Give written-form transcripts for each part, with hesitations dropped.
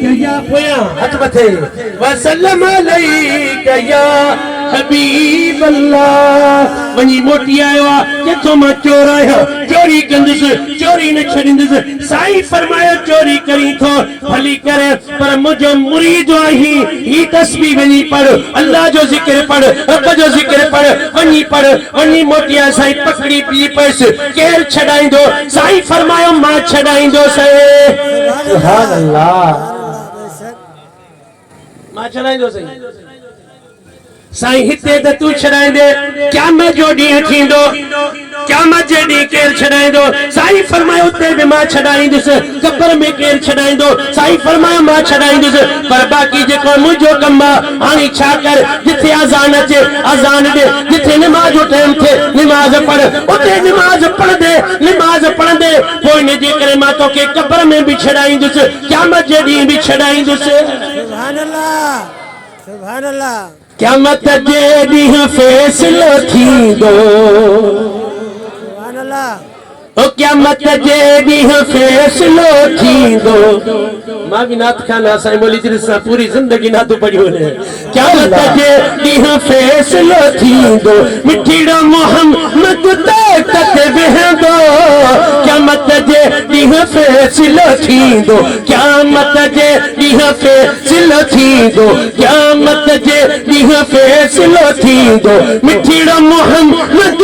या पोया हथ मथे वसल्लम अलैका या हबीब अल्लाह वनी मोटी आयो जेथो मां चोर आयो चोरी कंदुस चोरी न छड़िंदुस साईं फरमायो चोरी करी थो भली करे पर मुझो मुरीद आही ही तस्बीह वनी पढ़ अल्लाह जो जिक्र पढ़ रब जो जिक्र पढ़ वनी मोटिया साईं पकड़ी पी पैस केर छड़ाइंदो साईं फरमायो मां छड़ाइंदो से सुभान अल्लाह मां छड़ाइंदो से साईं हिते त तू छड़ाइंदे क़यामत जो ॾींहुं थींदो क़यामत जे ॾींहुं केर छड़ाइंदो साईं फरमायो उते बि मां छड़ाईंदुसि कब्र में केर छड़ाइंदो साईं फरमायो मां छड़ाईंदुसि पर बाक़ी जेको मुंहिंजो कमु आहे हाणे छा कर जिथे अज़ान अचे अज़ान ॾे जिथे निमाज़ जो टाइम थिए निमाज़ पढ़ उते निमाज़ पढ़ंदे पोइ इन जे करे मां तोखे कब्र में बि छड़ाईंदुसि क़यामत जे ॾींहुं बि छड़ाईंदुसि सुभान अल्लाह सुभान अल्लाह क़यामत जे ॾींहुं फ़ैसिलो थींदो सुभान अल्लाह ओ क़यामत जे ॾींहुं फ़ैसिलो थींदो मां भी नात खाना साईं मोली जी सां पूरी ज़िंदगी नातो पढ़ियो ने क़यामत जे ॾींहुं फ़ैसिलो थींदो मिठीड़ो मोहम्मद तक वेहंदो क़यामत जे ॾींहुं फ़ैसिलो थींदो क़यामत जे ॾींहुं फ़ैसिलो थींदो क़यामत जे ॾींहुं फ़ैसिलो थींदो मिठीड़ो मोहम्मद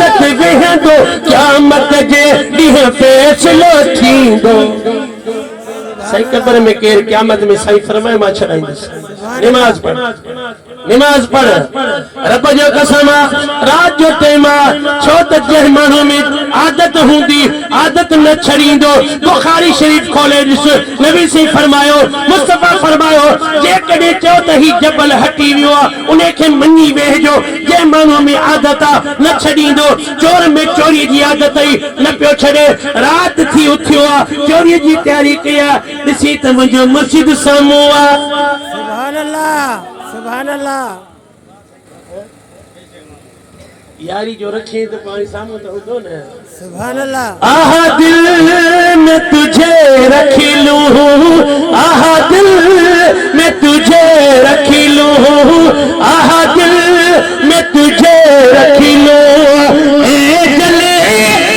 तक वेहंदो क़यामत जे ॾींहुं फ़ैसिलो थींदो साईं कब्र में केर क़यामत में साईं फरमाए मां छड़ाईंदुसि नमाज पढ़ रब जो कसम रात जो टाइम छो त जंहिं माण्हू में आदत हूंदी आदत न छड़ींदो बुखारी शरीफ खोले ॾिस नबी साईं फरमायो मुस्तफा फरमायो जेकॾहिं चओ त ही जबल हटी वियो आहे उन खे मञी वेहजो जंहिं माण्हू में आदत आहे न छड़ींदो चोर में चोरी जी आदत ई न पियो छॾे रात थी उथियो आहे चोरी जी तयारी कई आहे ॾिसी त मुंहिंजो मुर्शिद साम्हूं आहे सुभान अल्लाह सुभान अल्लाह यारी जो रखे तो पानी सामने तो होतो न सुभान अल्लाह आहा दिल में तुझे रख लूं